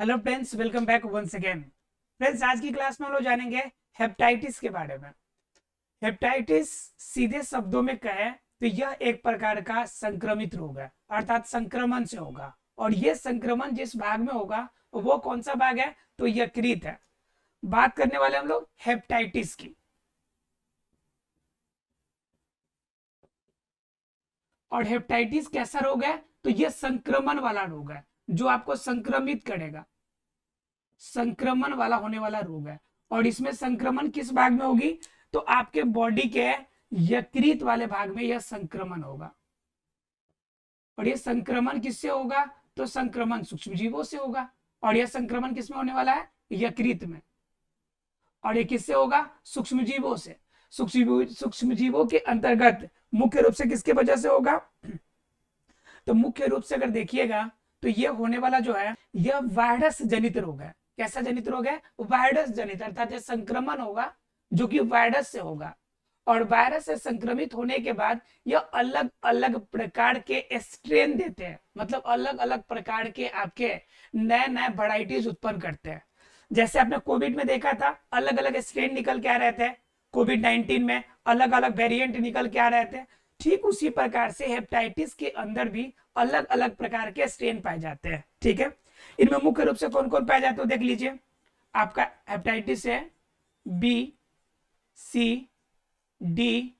Hello friends, welcome back once again. Friends, आज की class में हम लोग जानेंगे हेपेटाइटिस के बारे में। हेपेटाइटिस सीधे शब्दों में कहें तो यह एक प्रकार का संक्रमित रोग है, अर्थात संक्रमण से होगा। और यह संक्रमण जिस भाग में होगा वो कौन सा भाग है? तो यकृत है। बात करने वाले हम लोग हेपेटाइटिस की। और हेपेटाइटिस कैसा रोग है? तो यह संक्रमण वाला रोग है जो आपको संक्रमित करेगा, संक्रमण वाला होने वाला रोग है। और इसमें संक्रमण किस भाग में होगी? तो आपके बॉडी के यकृत वाले भाग में यह संक्रमण होगा। और यह संक्रमण किससे होगा? तो संक्रमण सूक्ष्मजीवों से होगा। और यह संक्रमण किसमें होने वाला है? यकृत में। और ये किससे होगा? सूक्ष्मजीवों से। सूक्ष्मजीवों के अंतर्गत मुख्य रूप से किसके वजह से होगा? तो मुख्य रूप से अगर देखिएगा तो यह होने वाला जो है यह वायरस जनित रोग है। कैसा जनित रोग है? वायरस जनित, अर्थात यह संक्रमण होगा जो कि वायरस से होगा। और वायरस से संक्रमित होने के बाद यह अलग अलग प्रकार के स्ट्रेन देते हैं, मतलब अलग अलग प्रकार के आपके नए नए वैरायटीज उत्पन्न करते हैं। जैसे आपने कोविड में देखा था, अलग अलग स्ट्रेन निकल के आ रहे थे। कोविड-19 में अलग अलग वेरिएंट निकल के आ रहे थे। ठीक उसी प्रकार से हेपेटाइटिस के अंदर भी अलग अलग प्रकार के स्ट्रेन पाए जाते हैं। ठीक है, इनमें मुख्य रूप से कौन कौन पाए जाते हैं देख लीजिए। आपका हेपेटाइटिस है बी, सी, डी,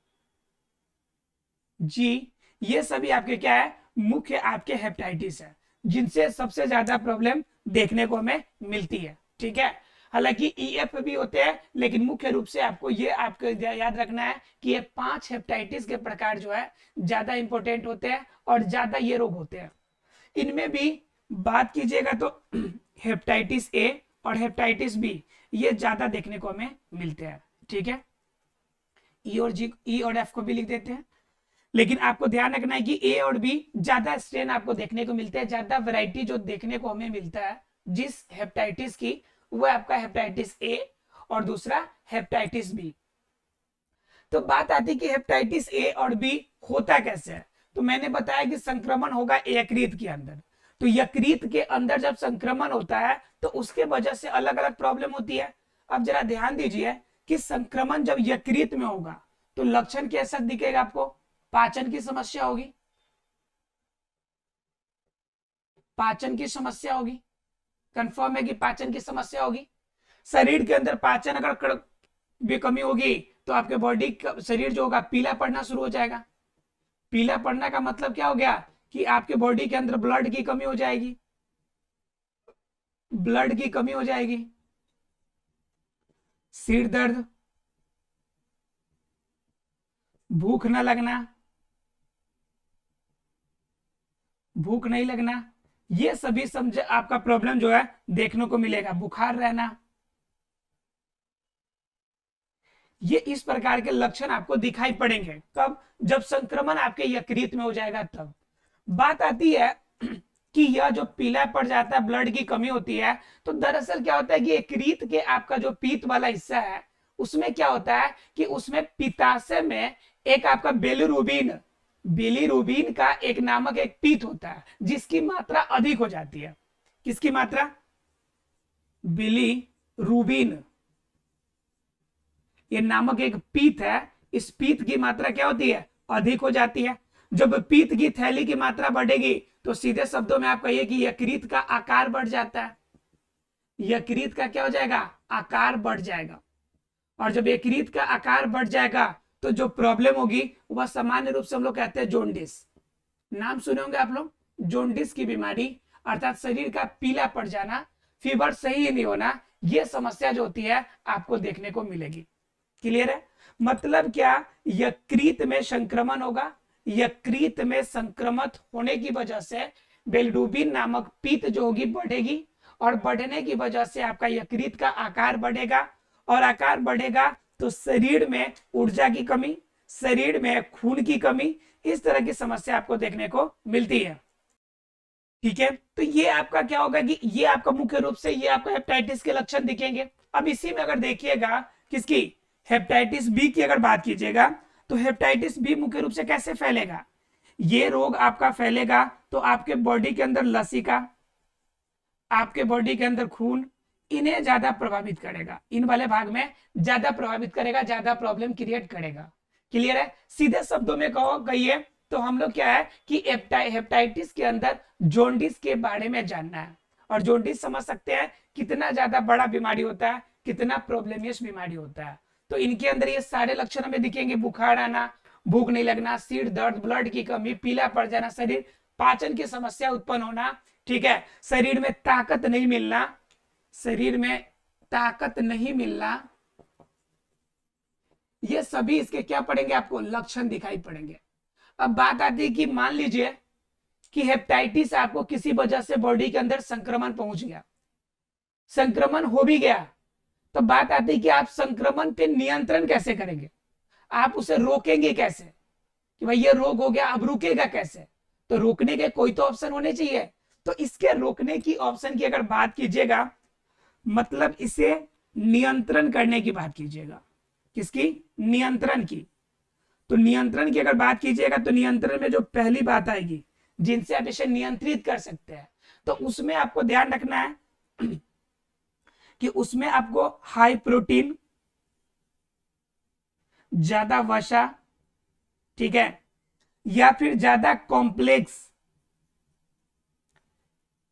जी। ये सभी आपके क्या है? मुख्य आपके हेपेटाइटिस है जिनसे सबसे ज्यादा प्रॉब्लम देखने को हमें मिलती है। ठीक है, हालांकि ईएफ भी होते हैं, लेकिन मुख्य रूप से आपको ये आपको याद रखना है कि ये 5 हेपेटाइटिस के प्रकार जो है ज्यादा इंपॉर्टेंट होते हैं और ज्यादा ये रोग होते हैं। इनमें भी बात कीजिएगा तो हेपेटाइटिस ए और हेपेटाइटिस बी ये ज्यादा देखने को हमें मिलते हैं। ठीक है, ई और एफ को भी लिख देते हैं। लेकिन आपको ध्यान रखना है कि ए और बी ज्यादा स्ट्रेन आपको देखने को मिलते हैं, ज्यादा वैरायटी जो देखने को हमें मिलता है जिस हेपेटाइटिस की, वो आपका हेपेटाइटिस ए और दूसरा हेपेटाइटिस बी। तो बात आती कि हेपेटाइटिस ए और बी होता कैसे है? तो मैंने बताया कि संक्रमण होगा यकृत के अंदर। तो यकृत के अंदर जब संक्रमण होता है तो उसके वजह से अलग अलग प्रॉब्लम होती है। अब जरा ध्यान दीजिए कि संक्रमण जब यकृत में होगा तो लक्षण कैसा दिखेगा आपको? पाचन की समस्या होगी, पाचन की समस्या होगी। कंफर्म है कि पाचन की समस्या होगी। शरीर के अंदर पाचन अगर भी कमी होगी तो आपके बॉडी शरीर जो होगा पीला पड़ना शुरू हो जाएगा। पीला पड़ने का मतलब क्या हो गया? कि आपके बॉडी के अंदर ब्लड की कमी हो जाएगी, ब्लड की कमी हो जाएगी। सिर दर्द, भूख न लगना, भूख नहीं लगना, ये सभी समझ आपका प्रॉब्लम जो है देखने को मिलेगा। बुखार रहना, ये इस प्रकार के लक्षण आपको दिखाई पड़ेंगे। कब? जब संक्रमण आपके यकृत में हो जाएगा तब। बात आती है कि यह जो पीला पड़ जाता है, ब्लड की कमी होती है, तो दरअसल क्या होता है कि यकृत के आपका जो पीत वाला हिस्सा है उसमें क्या होता है कि उसमें पित्ताशय में एक आपका बिलिरुबिन, बिलिरुबिन का एक नामक एक पीत होता है जिसकी मात्रा अधिक हो जाती है। किसकी मात्रा? बिलिरुबिन ये नामक एक पीत है। इस पीत की मात्रा क्या होती है? अधिक हो जाती है। जब पीत की थैली की मात्रा बढ़ेगी तो सीधे शब्दों में आप कहिए कि यकृत का आकार बढ़ जाता है। यकृत का क्या हो जाएगा? आकार बढ़ जाएगा। और जब यकृत का आकार बढ़ जाएगा तो जो प्रॉब्लम होगी वह सामान्य रूप से हम लोग कहते हैं जोंडिस। नाम सुने होंगे आप लोग, जोंडिस की बीमारी, अर्थात शरीर का पीला पड़ जाना, फीवर सही नहीं होना, यह समस्या जो होती है आपको देखने को मिलेगी। क्लियर है? मतलब क्या? यकृत में संक्रमण होगा, यकृत में संक्रमित होने की वजह से बिलिरुबिन नामक पीत जो होगी बढ़ेगी, और बढ़ने की वजह से आपका यकृत का आकार बढ़ेगा, और आकार बढ़ेगा तो शरीर में ऊर्जा की कमी, शरीर में खून की कमी, इस तरह की समस्या आपको देखने को मिलती है। ठीक है, तो ये आपका क्या होगा कि ये आपका मुख्य रूप से ये आपका हेपेटाइटिस के लक्षण दिखेंगे। अब इसी में अगर देखिएगा किसकी? हेपेटाइटिस बी की अगर बात कीजिएगा तो हेपेटाइटिस बी मुख्य रूप से कैसे फैलेगा? ये रोग आपका फैलेगा तो आपके बॉडी के अंदर लसिका, आपके बॉडी के अंदर खून, इन्हें ज्यादा प्रभावित करेगा, इन वाले भाग में ज्यादा प्रभावित करेगा, ज्यादा प्रॉब्लम क्रिएट करेगा। क्लियर है? सीधे शब्दों में कहो कहिए तो हम लोग क्या है कि हेपेटाइटिस के अंदर जोंडिस के बारे में जानना है। और जोंडिस समझ सकते हैं कितना ज्यादा बड़ा बीमारी होता है, कितना प्रॉब्लमियस बीमारी होता है। तो इनके अंदर ये सारे लक्षण हमें दिखेंगे, बुखार आना, भूख नहीं लगना, सिर दर्द, ब्लड की कमी, पीला पड़ जाना शरीर, पाचन की समस्या उत्पन्न होना, ठीक है, शरीर में ताकत नहीं मिलना, शरीर में ताकत नहीं मिलना, ये सभी इसके क्या पड़ेंगे, आपको लक्षण दिखाई पड़ेंगे। अब बात आती है कि मान लीजिए कि हेपेटाइटिस आपको किसी वजह से बॉडी के अंदर संक्रमण पहुंच गया, संक्रमण हो भी गया, तो बात आती है कि आप संक्रमण पे नियंत्रण कैसे करेंगे, आप उसे रोकेंगे कैसे कि भाई ये रोग हो गया, अब रुकेगा कैसे? तो रोकने के कोई तो ऑप्शन होने चाहिए। तो इसके रोकने की ऑप्शन की अगर बात कीजिएगा, मतलब इसे नियंत्रण करने की बात कीजिएगा, किसकी? नियंत्रण की। तो नियंत्रण की अगर बात कीजिएगा तो नियंत्रण में जो पहली बात आएगी जिनसे आप इसे नियंत्रित कर सकते हैं, तो उसमें आपको ध्यान रखना है कि उसमें आपको हाई प्रोटीन, ज्यादा वसा, ठीक है, या फिर ज्यादा कॉम्प्लेक्स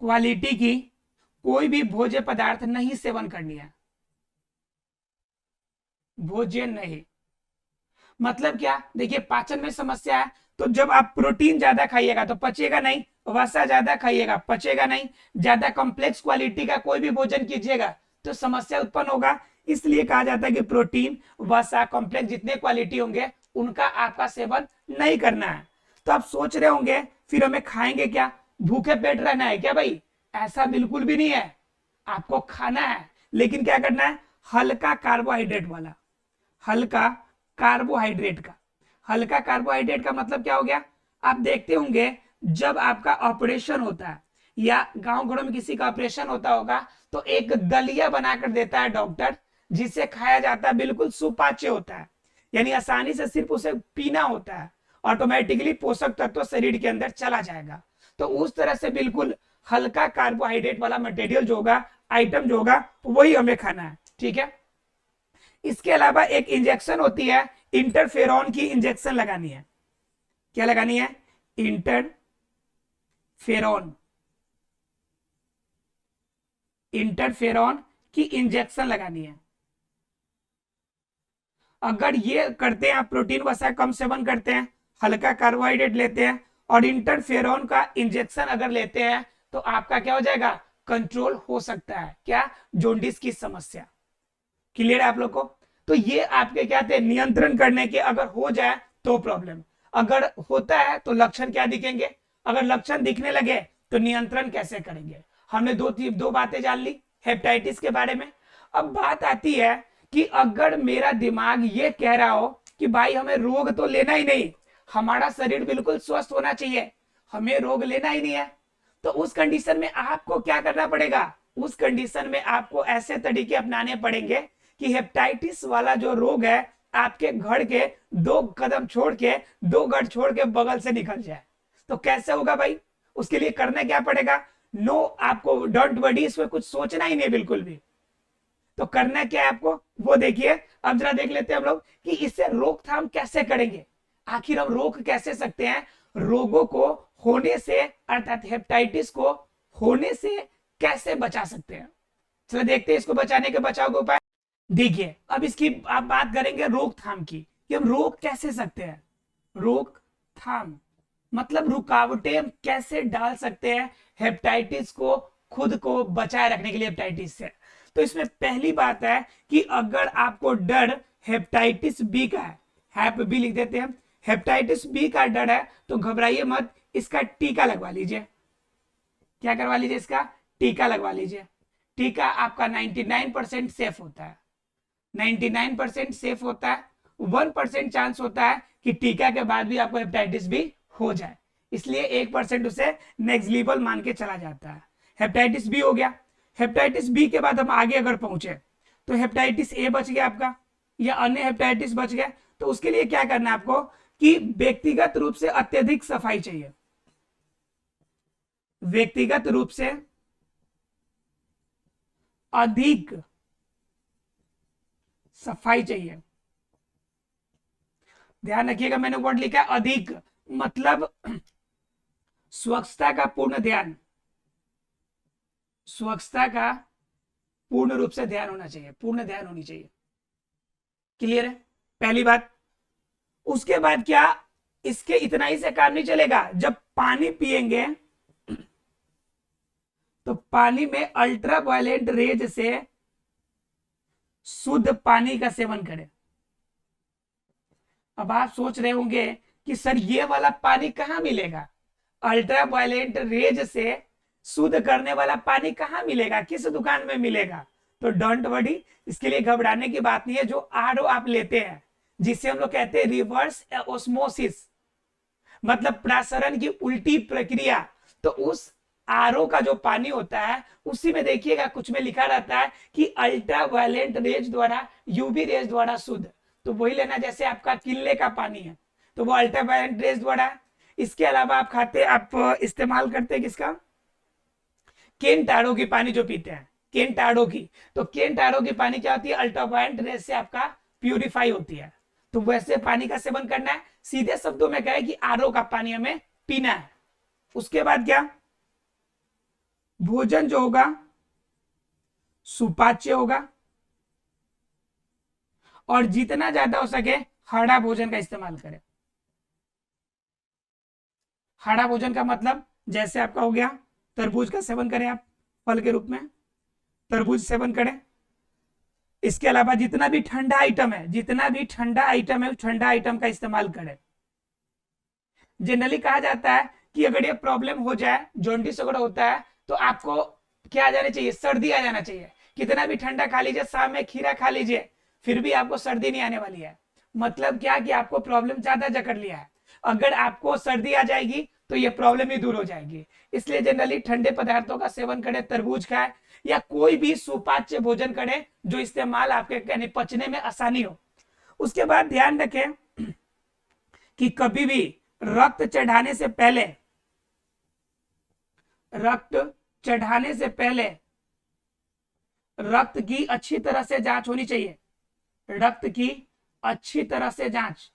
क्वालिटी की कोई भी भोज्य पदार्थ नहीं सेवन करनी है। भोज्य नहीं मतलब क्या? देखिए पाचन में समस्या है, तो जब आप प्रोटीन ज्यादा खाइएगा तो पचेगा नहीं, वसा ज्यादा खाइएगा पचेगा नहीं, ज्यादा कॉम्प्लेक्स क्वालिटी का कोई भी भोजन कीजिएगा तो समस्या उत्पन्न होगा। इसलिए कहा जाता है कि प्रोटीन, वसा, कॉम्प्लेक्स जितने क्वालिटी होंगे उनका आपका सेवन नहीं करना है। तो आप सोच रहे होंगे फिर हमें खाएंगे क्या, भूखे पेट रहना है क्या? भाई ऐसा बिल्कुल भी नहीं है, आपको खाना है, लेकिन क्या करना है? हल्का कार्बोहाइड्रेट वाला, हल्का कार्बोहाइड्रेट का। हल्का कार्बोहाइड्रेट का मतलब क्या हो गया? आप देखते होंगे जब आपका ऑपरेशन होता है या गांव घरों में किसी का ऑपरेशन होता होगा तो एक दलिया बनाकर देता है डॉक्टर, जिसे खाया जाता है, बिल्कुल सुपाच्य होता है, यानी आसानी से सिर्फ उसे पीना होता है, ऑटोमेटिकली पोषक तत्व शरीर के अंदर चला जाएगा। तो उस तरह से बिल्कुल हल्का कार्बोहाइड्रेट वाला मटेरियल जो होगा, आइटम जो होगा, वही हमें खाना है, ठीक है। इसके अलावा एक इंजेक्शन होती है, इंटरफेरॉन की इंजेक्शन लगानी है। क्या लगानी है? इंटरफेरॉन, इंटरफेरॉन की इंजेक्शन लगानी है। अगर ये करते हैं, आप प्रोटीन वसा कम सेवन करते हैं, हल्का कार्बोहाइड्रेट लेते हैं और इंटरफेरॉन का इंजेक्शन अगर लेते हैं, तो आपका क्या हो जाएगा? कंट्रोल हो सकता है क्या? जोंडिस की समस्या। क्लियर है आप लोग को? तो ये आपके क्या थे? नियंत्रण करने के, अगर हो जाए तो प्रॉब्लम, अगर होता है तो लक्षण क्या दिखेंगे, अगर लक्षण दिखने लगे तो नियंत्रण कैसे करेंगे। हमने दो बातें जान ली हेपेटाइटिस के बारे में। अब बात आती है कि अगर मेरा दिमाग ये कह रहा हो कि भाई हमें रोग तो लेना ही नहीं, हमारा शरीर बिल्कुल स्वस्थ होना चाहिए, हमें रोग लेना ही नहीं है, तो उस कंडीशन में आपको क्या करना पड़ेगा? उस कंडीशन में आपको ऐसे तरीके अपनाने पड़ेंगे कि हेपेटाइटिस वाला जो रोग है आपके घर के 2 कदम छोड़ के, 2 गज छोड़ के बगल से निकल जाए। तो कैसे होगा भाई? उसके लिए करना क्या पड़ेगा? नो, आपको डोंट वरी, इसमें कुछ सोचना ही नहीं बिल्कुल भी। तो करना क्या है आपको, वो देखिए। अब जरा देख लेते हैं हम लोग कि इससे रोकथाम कैसे करेंगे, आखिर हम रोक कैसे सकते हैं रोगों को होने से, अर्थात हेपेटाइटिस को होने से कैसे बचा सकते हैं। चलो देखते हैं इसको बचाने के, बचाव के उपाय। देखिए अब इसकी आप बात करेंगे रोकथाम की, कि हम रोक कैसे सकते हैं। रोकथाम मतलब रुकावटें कैसे डाल सकते हैं हेपेटाइटिस को, खुद को बचाए रखने के लिए हेपेटाइटिस से। तो इसमें पहली बात है कि अगर आपको डर हेपेटाइटिस बी का है, हैप बी लिख देते हैं, हेपेटाइटिस बी का डर है तो घबराइए मत, इसका टीका लगवा लीजिए। क्या करवा लीजिए? इसका टीका लगवा लीजिए। टीका आपका 99% सेफ होता है, 99% सेफ होता है। 1% चांस होता है कि टीका के बाद भी आपको हेपेटाइटिस बी हो जाए, इसलिए 1% उसे नेग्लिजिबल मान के चला जाता है। हेपेटाइटिस बी हो गया। हेपेटाइटिस बी के बाद हम आगे अगर पहुंचे तो हेपेटाइटिस ए बच गया आपका, या अन्य हेपेटाइटिस बच गए, तो उसके लिए क्या करना है आपको कि व्यक्तिगत रूप से अत्यधिक सफाई चाहिए। व्यक्तिगत रूप से अधिक सफाई चाहिए। ध्यान रखिएगा, मैंने वर्ड लिखा है अधिक, मतलब स्वच्छता का पूर्ण ध्यान, स्वच्छता का पूर्ण रूप से ध्यान होना चाहिए, पूर्ण ध्यान होनी चाहिए। क्लियर है पहली बात। उसके बाद क्या, इसके इतना ही से काम नहीं चलेगा। जब पानी पिएंगे तो पानी में अल्ट्रावायलेट रेज से शुद्ध पानी का सेवन करें। अब आप सोच रहे होंगे कि सर ये वाला पानी कहां मिलेगा, अल्ट्रावायलेट रेज से शुद्ध करने वाला पानी कहां मिलेगा, किस दुकान में मिलेगा? तो डोंट वरी, इसके लिए घबराने की बात नहीं है। जो आरओ आप लेते हैं, जिसे हम लोग कहते हैं रिवर्स ऑस्मोसिस, मतलब प्रसारण की उल्टी प्रक्रिया, तो उस आरओ का जो पानी होता है उसी में देखिएगा कुछ में लिखा रहता है कि अल्ट्रावायलेट रेज द्वारा, यूवी रेज द्वारा शुद्ध। तो वही लेना, जैसे आपका किले का पानी है तो वो अल्ट्रावायलेट रेज द्वारा। इसके अलावा आप खाते, आप इस्तेमाल करते हैं किसका, केन टाड़ो की पानी जो पीते हैं, केन टाड़ो की, तो केन टाड़ो की पानी क्या होती है, अल्ट्रावायलेट रेज से आपका प्यूरिफाई होती है। तो वैसे पानी का सेवन करना है। सीधे शब्दों में कहे कि आरओ का पानी हमें पीना है। उसके बाद क्या, भोजन जो होगा सुपाच्य होगा, और जितना ज्यादा हो सके हरा भोजन का इस्तेमाल करें। हरा भोजन का मतलब जैसे आपका हो गया तरबूज का सेवन करें, आप फल के रूप में तरबूज सेवन करें। इसके अलावा जितना भी ठंडा आइटम है, जितना भी ठंडा आइटम है, ठंडा आइटम का इस्तेमाल करें। जनरली कहा जाता है कि अगर ये प्रॉब्लम हो जाए, जॉन्डिस अगर होता है, तो आपको क्या आ जाना चाहिए, सर्दी आ जाना चाहिए। कितना भी ठंडा खा लीजिए, शाम में खीरा खा लीजिए, फिर भी आपको सर्दी नहीं आने वाली है। मतलब क्या कि आपको प्रॉब्लम ज्यादा जकड़ लिया है। अगर आपको सर्दी आ जाएगी तो ये प्रॉब्लम ही दूर हो जाएगी। इसलिए जनरली ठंडे पदार्थों का सेवन करें, तरबूज खाए या कोई भी सुपाच्य भोजन करें जो इस्तेमाल आपके यानी पचने में आसानी हो। उसके बाद ध्यान रखें कि कभी भी रक्त चढ़ाने से पहले, रक्त चढ़ाने से पहले रक्त की अच्छी तरह से जांच होनी चाहिए। रक्त की अच्छी तरह से जांच,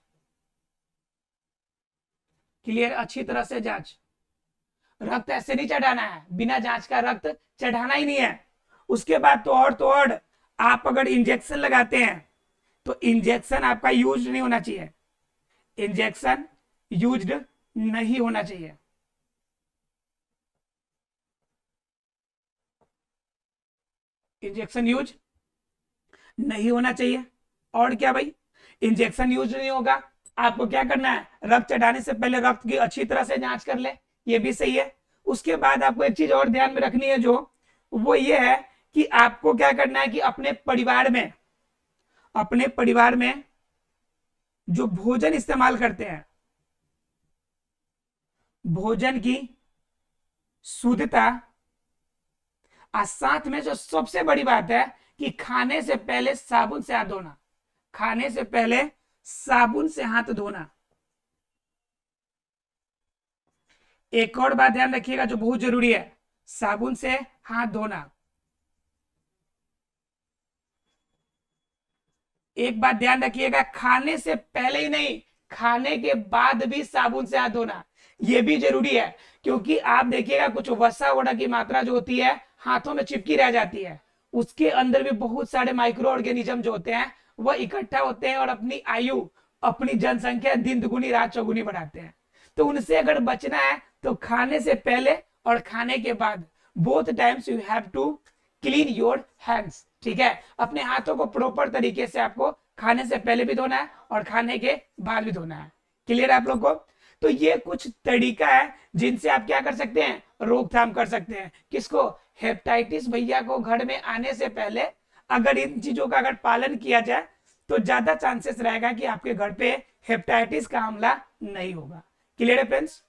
क्लियर, अच्छी तरह से जांच। रक्त ऐसे नहीं चढ़ाना है, बिना जांच का रक्त चढ़ाना ही नहीं है। उसके बाद तो और आप अगर इंजेक्शन लगाते हैं तो इंजेक्शन आपका यूज नहीं होना चाहिए, इंजेक्शन यूज्ड नहीं होना चाहिए। इंजेक्शन यूज नहीं होना चाहिए। और क्या भाई, इंजेक्शन यूज नहीं होगा, आपको क्या करना है, रक्त चढ़ाने से पहले रक्त की अच्छी तरह से जांच कर ले, ये भी सही है। उसके बाद आपको एक चीज और ध्यान में रखनी है, जो वो ये है कि आपको क्या करना है कि अपने परिवार में, अपने परिवार में जो भोजन इस्तेमाल करते हैं, भोजन की शुद्धता, और साथ में जो सबसे बड़ी बात है कि खाने से पहले साबुन से हाथ धोना, खाने से पहले साबुन से हाथ धोना। एक और बात ध्यान रखिएगा जो बहुत जरूरी है, साबुन से हाथ धोना। एक बात ध्यान रखिएगा, खाने से पहले ही नहीं, खाने के बाद भी साबुन से हाथ धोना, यह भी जरूरी है। क्योंकि आप देखिएगा कुछ वसा वड़ा की मात्रा जो होती है हाथों में चिपकी रह जाती है, उसके अंदर भी बहुत सारे माइक्रो ऑर्गेनिज्म जो होते हैं वह इकट्ठा होते हैं और अपनी आयु, अपनी जनसंख्या दिन दुगुनी रात चौगुनी बढ़ाते हैं। तो उनसे अगर बचना है तो खाने से पहले और खाने के बाद, both times you have to clean your hands. ठीक है, अपने हाथों को प्रॉपर तरीके से आपको खाने से पहले भी धोना है और खाने के बाद भी धोना है। क्लियर है आप लोग को? तो ये कुछ तरीका है जिनसे आप क्या कर सकते हैं, रोकथाम कर सकते हैं। किसको, हेपेटाइटिस भैया को घर में आने से पहले अगर इन चीजों का अगर पालन किया जाए तो ज्यादा चांसेस रहेगा कि आपके घर पे हेपेटाइटिस का हमला नहीं होगा। क्लियर है फ्रेंड्स?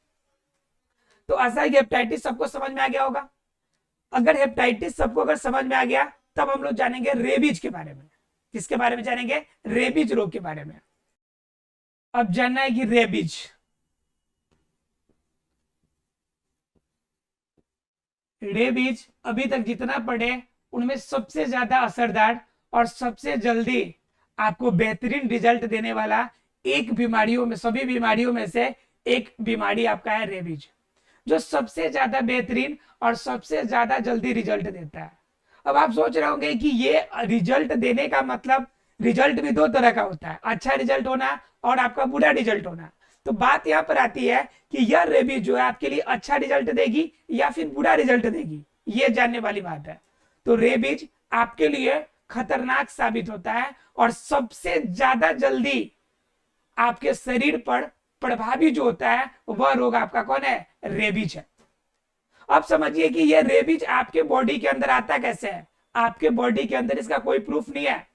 तो ऐसा है कि हेपेटाइटिस सबको समझ में आ गया होगा। अगर हेपेटाइटिस सबको अगर समझ में आ गया, तब हम लोग जानेंगे रेबीज के बारे में। किसके बारे में जानेंगे, रेबीज रोग के बारे में। अब जानना है कि रेबीज, रेबीज अभी तक जितना पढ़े उनमें सबसे ज्यादा असरदार और सबसे जल्दी आपको बेहतरीन रिजल्ट देने वाला एक बीमारियों में, सभी बीमारियों में से एक बीमारी आपका है रेबीज, जो सबसे ज्यादा बेहतरीन और सबसे ज्यादा जल्दी रिजल्ट देता है। अब आप सोच रहे होंगे कि ये रिजल्ट देने का मतलब, रिजल्ट भी दो तरह का होता है, अच्छा रिजल्ट होना और आपका बुरा रिजल्ट होना। तो बात यहां पर आती है कि यह रेबीज जो है आपके लिए अच्छा रिजल्ट देगी या फिर बुरा रिजल्ट देगी, ये जानने वाली बात है। तो रेबीज आपके लिए खतरनाक साबित होता है और सबसे ज्यादा जल्दी आपके शरीर पर प्रभावी जो होता है वह रोग आपका कौन है, रेबीज है। अब समझिए कि यह रेबीज आपके बॉडी के अंदर आता कैसे है। आपके बॉडी के अंदर इसका कोई प्रूफ नहीं है।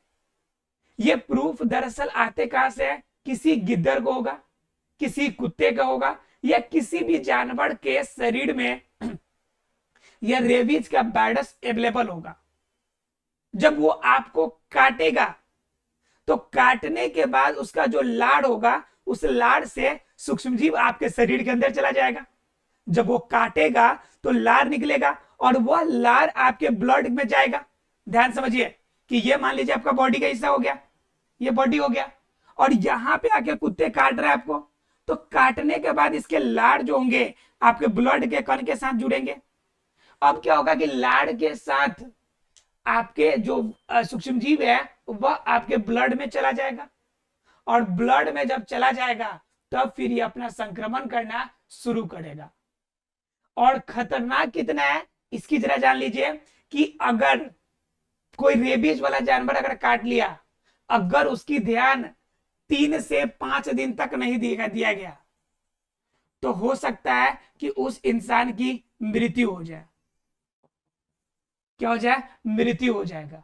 ये प्रूफ दरअसल आते कहां से है, किसी गिद्दर को होगा, किसी कुत्ते का होगा, या किसी भी जानवर के शरीर में यह रेबीज का वायरस अवेलेबल होगा। जब वो आपको काटेगा तो काटने के बाद उसका जो लार होगा, उस लार से सूक्ष्मजीव आपके शरीर के अंदर चला जाएगा। जब वो काटेगा तो लार निकलेगा और वह लार आपके ब्लड में जाएगा। ध्यान समझिए कि ये मान लीजिए आपका बॉडी का हिस्सा हो गया, ये बॉडी हो गया, और यहां पे आके कुत्ते काट रहे हैं आपको, तो काटने के बाद इसके लार जो होंगे आपके ब्लड के कण के साथ जुड़ेंगे। अब क्या होगा कि लार के साथ आपके जो सूक्ष्मजीव है वह आपके ब्लड में चला जाएगा, और ब्लड में जब चला जाएगा तब फिर ये अपना संक्रमण करना शुरू करेगा। और खतरनाक कितना है इसकी जरा जान लीजिए कि अगर कोई रेबीज वाला जानवर अगर काट लिया, अगर उसकी ध्यान 3 से 5 दिन तक नहीं दिया गया तो हो सकता है कि उस इंसान की मृत्यु हो जाए। क्या हो जाए, मृत्यु हो जाएगा।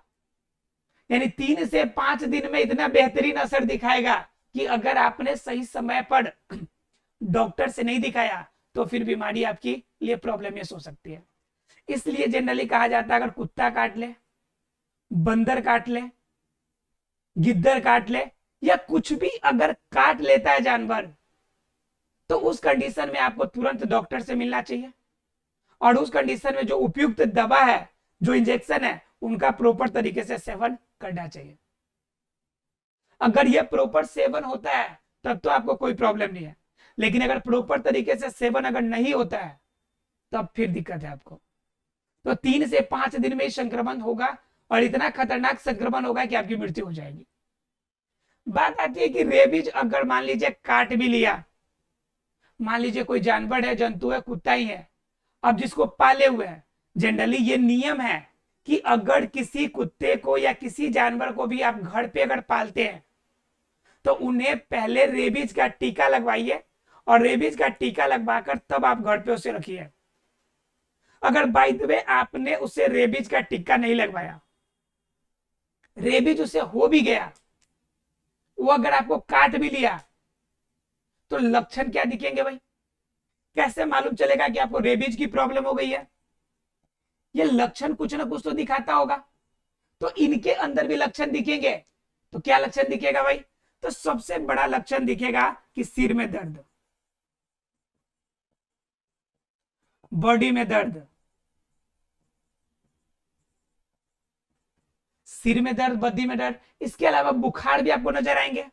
यानी 3 से 5 दिन में इतना बेहतरीन असर दिखाएगा कि अगर आपने सही समय पर डॉक्टर से नहीं दिखाया तो फिर बीमारी आपकी लिए प्रॉब्लम हो सकती है। इसलिए जनरली कहा जाता है अगर कुत्ता काट ले, बंदर काट ले, गिद्दर काट ले, या कुछ भी अगर काट लेता है जानवर, तो उस कंडीशन में आपको तुरंत डॉक्टर से मिलना चाहिए, और उस कंडीशन में जो उपयुक्त दवा है, जो इंजेक्शन है, उनका प्रॉपर तरीके से सेवन करना चाहिए। अगर यह प्रॉपर सेवन होता है तब तो आपको कोई प्रॉब्लम नहीं है, लेकिन अगर प्रॉपर तरीके से सेवन अगर नहीं होता है तब फिर दिक्कत है आपको। तो 3 से 5 दिन में ही संक्रमण होगा, और इतना खतरनाक संक्रमण होगा कि आपकी मृत्यु हो जाएगी। बात आती है कि रेबीज अगर मान लीजिए काट भी लिया, मान लीजिए कोई जानवर है, जंतु है, कुत्ता ही है, अब जिसको पाले हुए हैं, जनरली ये नियम है कि अगर किसी कुत्ते को या किसी जानवर को भी आप घर पे अगर पालते हैं तो उन्हें पहले रेबीज का टीका लगवाइए, और रेबीज का टीका लगवाकर तब आप घर पे उसे रखिए। अगर बाय द वे आपने उसे रेबीज का टीका नहीं लगवाया, रेबीज उसे हो भी गया, वो अगर आपको काट भी लिया, तो लक्षण क्या दिखेंगे भाई? कैसे मालूम चलेगा कि आपको रेबीज की प्रॉब्लम हो गई है? ये लक्षण कुछ ना कुछ तो दिखाता होगा। तो इनके अंदर भी लक्षण दिखेंगे। तो क्या लक्षण दिखेगा भाई? तो सबसे बड़ा लक्षण दिखेगा कि सिर में दर्द, बॉडी में दर्द, सिर में दर्द, बद्दी में दर्द, इसके अलावा बुखार भी आपको नजर आएंगे।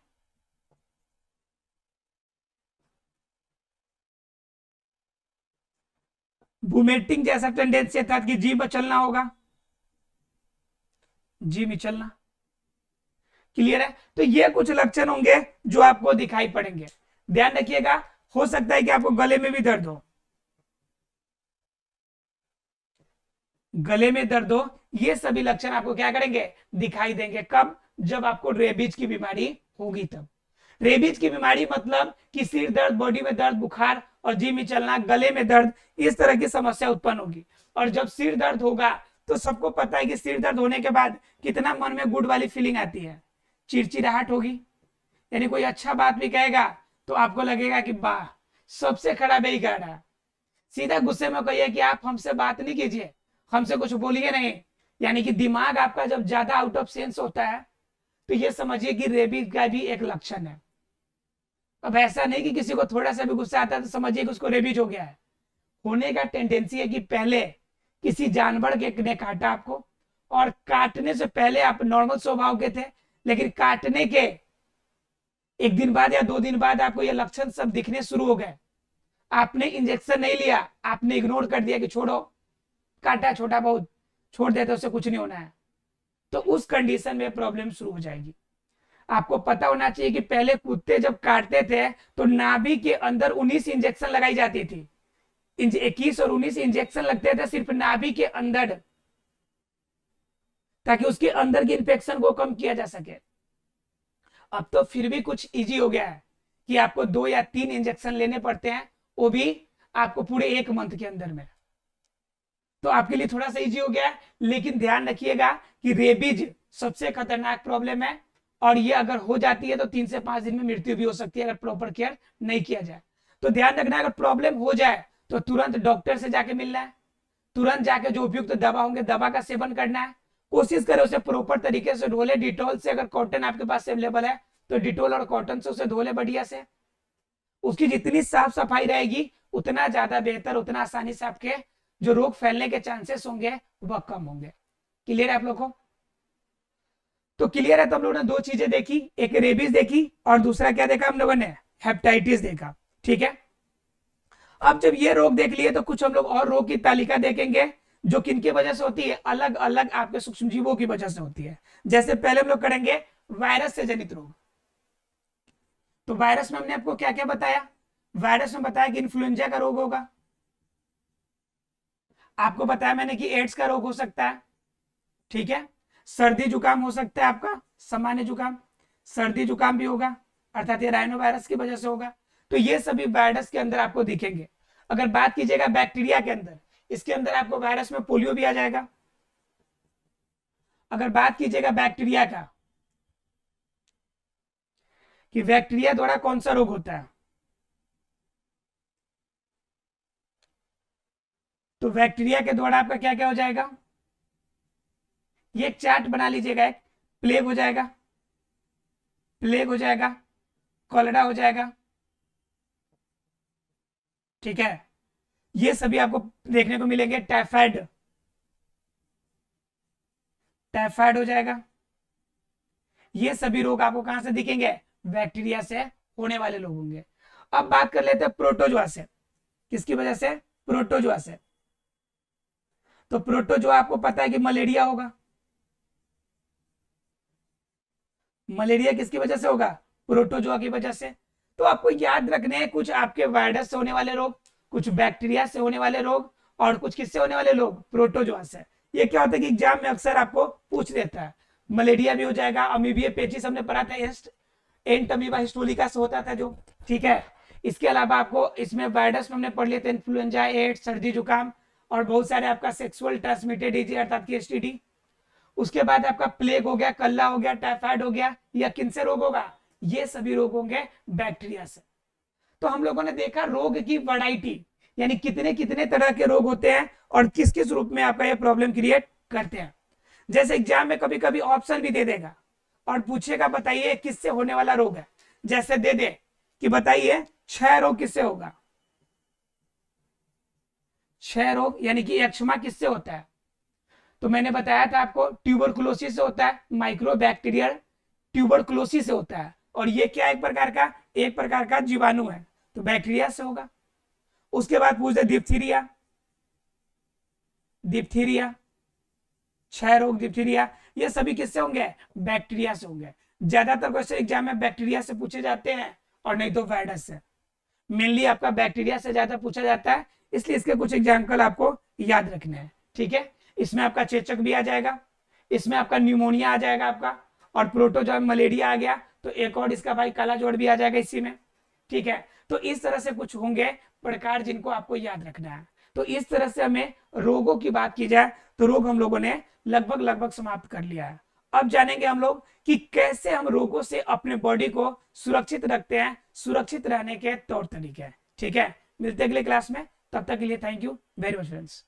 वोमिटिंग जैसा टेंडेंसी था कि जी में चलना होगा, जी में चलना। क्लियर है? तो ये कुछ लक्षण होंगे जो आपको दिखाई पड़ेंगे। ध्यान रखिएगा, हो सकता है कि आपको गले में भी दर्द हो, गले में दर्द हो, ये सभी लक्षण आपको क्या करेंगे? दिखाई देंगे। कब? जब आपको रेबीज की बीमारी होगी तब। रेबीज की बीमारी मतलब कि सिर दर्द, बॉडी में दर्द, बुखार और जी में चलना, गले में दर्द, इस तरह की समस्या उत्पन्न होगी। और जब सिर दर्द होगा तो सबको पता है कि सिर दर्द होने के बाद कितना मन में गुड वाली फीलिंग आती है, चिड़चिड़ाहट होगी। यानी कोई अच्छा बात भी कहेगा तो आपको लगेगा कि वाह, सबसे खराब यही कह रहा है। सीधा गुस्से में कहिए कि आप हमसे बात नहीं कीजिए, हमसे कुछ बोलिए नहीं। यानी कि दिमाग आपका जब ज्यादा आउट ऑफ सेंस होता है तो ये समझिए कि रेबीज का भी एक लक्षण है। अब ऐसा नहीं कि किसी को थोड़ा सा भी गुस्सा आता है तो समझिए कि उसको रेबीज हो गया है। होने का टेंडेंसी है कि पहले किसी जानवर के ने काटा आपको और काटने से पहले आप नॉर्मल स्वभाव के थे, लेकिन काटने के एक दिन बाद या 2 दिन बाद आपको ये लक्षण सब दिखने शुरू हो गए, आपने इंजेक्शन नहीं लिया, आपने इग्नोर कर दिया कि छोड़ो, काटा छोटा बहुत, छोड़ देते, उससे कुछ नहीं होना है, तो उस कंडीशन में प्रॉब्लम शुरू हो जाएगी। आपको पता होना चाहिए कि पहले कुत्ते जब काटते थे तो नाभि के अंदर 19 इंजेक्शन लगाई जाती थी, 21 और 19 इंजेक्शन लगते थे सिर्फ नाभि के अंदर, ताकि उसके अंदर के इंफेक्शन को कम किया जा सके। अब तो फिर भी कुछ इजी हो गया है कि आपको 2 या 3 इंजेक्शन लेने पड़ते हैं, वो भी आपको पूरे 1 मंथ के अंदर में, तो आपके लिए थोड़ा सा इजी हो गया है। लेकिन ध्यान रखिएगा कि रेबीज सबसे खतरनाक प्रॉब्लम है, और ये अगर हो जाती है तो 3 से 5 दिन में मृत्यु भी हो सकती है अगर प्रॉपर केयर नहीं किया जाए। तो ध्यान रखना, अगर प्रॉब्लम हो जाए तो तुरंत डॉक्टर से जाके मिलना है, तुरंत जाके जो उपयुक्त दवा होंगे दवा का सेवन करना है, कोशिश करें उसे प्रॉपर तरीके से धो ले, डिटॉल से, अगर कॉटन आपके पास अवेलेबल है तो डिटॉल और कॉटन से उसे धो ले बढ़िया से। उसकी जितनी साफ सफाई रहेगी उतना ज्यादा बेहतर, उतना आसानी से आपके जो रोग फैलने के चांसेस होंगे वह कम होंगे। क्लियर है आप लोग को? तो क्लियर है, तो हम लोगों ने 2 चीजें देखी, एक रेबीज देखी और दूसरा क्या देखा हम लोगों ने, हेपेटाइटिस देखा। ठीक है, अब जब ये रोग देख लिए तो कुछ हम लोग और रोग की तालिका देखेंगे जो किनकी वजह से होती है, अलग अलग आपके सूक्ष्म जीवों की वजह से होती है। जैसे पहले हम लोग करेंगे वायरस से जनित रोग। तो वायरस में हमने आपको क्या क्या बताया, वायरस में बताया कि इन्फ्लुएंजा का रोग होगा, आपको बताया मैंने कि एड्स का रोग हो सकता है। ठीक है, सर्दी जुकाम हो सकता है, आपका सामान्य जुकाम, सर्दी जुकाम भी होगा, अर्थात ये राइनो वायरस की वजह से होगा। तो ये सभी वायरस के अंदर आपको दिखेंगे। अगर बात कीजिएगा बैक्टीरिया के अंदर, इसके अंदर आपको वायरस में पोलियो भी आ जाएगा। अगर बात कीजिएगा बैक्टीरिया का कि बैक्टीरिया द्वारा कौन सा रोग होता है, तो बैक्टीरिया के द्वारा आपका क्या क्या हो जाएगा, ये एक चार्ट बना लीजिएगा, एक प्लेग हो जाएगा, प्लेग हो जाएगा, कॉलेरा हो जाएगा। ठीक है, ये सभी आपको देखने को मिलेंगे। टाइफाइड, टाइफाइड हो जाएगा। ये सभी रोग आपको कहां से दिखेंगे, बैक्टीरिया से होने वाले लोग होंगे। अब बात कर लेते हैं प्रोटोजोआ से, किसकी वजह से, प्रोटोजोआ से। तो प्रोटोजोआ आपको पता है कि मलेरिया होगा, मलेरिया किसकी वजह से होगा, प्रोटोजोआ की वजह से। तो आपको याद रखने हैं कुछ आपके वायरस से होने वाले रोग, कुछ बैक्टीरिया से होने वाले रोग, और कुछ किससे होने वाले लोग, प्रोटोजोआ से। ये क्या होता है कि एग्जाम में अक्सर आपको पूछ देता है, मलेरिया भी हो जाएगा, अमीबिया पेचिस हमने पढ़ा था, एंट अमीबा हिस्टोलिका से होता था जो। ठीक है, इसके अलावा आपको इसमें वायरस में हमने पढ़ लिया था इन्फ्लुएंजा, एड्स, सर्दी जुकाम, और बहुत सारे आपका सेक्सुअल ट्रांसमिटेड डिजीज अर्थात की एसटीडी। उसके बाद आपका प्लेग हो गया, कल्ला हो गया, टाइफाइड हो गया, या किनसे रोग होगा, ये सभी रोग होंगे बैक्टीरिया से। तो हम लोगों ने देखा रोग की वैरायटी, यानी कितने कितने तरह के रोग होते हैं और किस किस रूप में आपका ये प्रॉब्लम क्रिएट करते हैं। जैसे एग्जाम में कभी कभी ऑप्शन भी दे देगा और पूछेगा बताइए किससे होने वाला रोग है, जैसे दे दे कि बताइए क्षय रोग किससे होगा, क्षय रोग यानी कि यक्षमा किससे होता है, तो मैंने बताया था आपको ट्यूबरकुलोसिस से होता है, माइक्रोबैक्टीरियल ट्यूबरकुलोसिस से होता है, और ये क्या एक प्रकार का जीवाणु है, तो बैक्टीरिया से होगा। उसके बाद पूछते डिप्थीरिया, डिप्थीरिया, क्षय रोग, डिप्थीरिया, ये सभी किससे होंगे, बैक्टीरिया से होंगे। ज्यादातर क्वेश्चन एग्जाम में बैक्टीरिया से पूछे जाते हैं और नहीं तो वायरस से, मेनली आपका बैक्टीरिया से ज्यादा पूछा जाता है, इसलिए इसके कुछ एग्जाम्पल आपको याद रखने हैं। ठीक है, इसमें आपका चेचक भी आ जाएगा, इसमें आपका न्यूमोनिया आ जाएगा आपका, और प्रोटोजोआ मलेरिया आ गया, तो एक और इसका भाई काला जोड़ भी आ जाएगा इसी में। ठीक है, तो इस तरह से कुछ होंगे प्रकार जिनको आपको याद रखना है। तो इस तरह से हमें रोगों की बात की जाए तो रोग हम लोगों ने लगभग समाप्त कर लिया है। अब जानेंगे हम लोग कि कैसे हम रोगों से अपने बॉडी को सुरक्षित रखते हैं, सुरक्षित रहने के तौर तरीके। ठीक है, मिलते अगले क्लास में, तब तक के लिए thank you very much friends.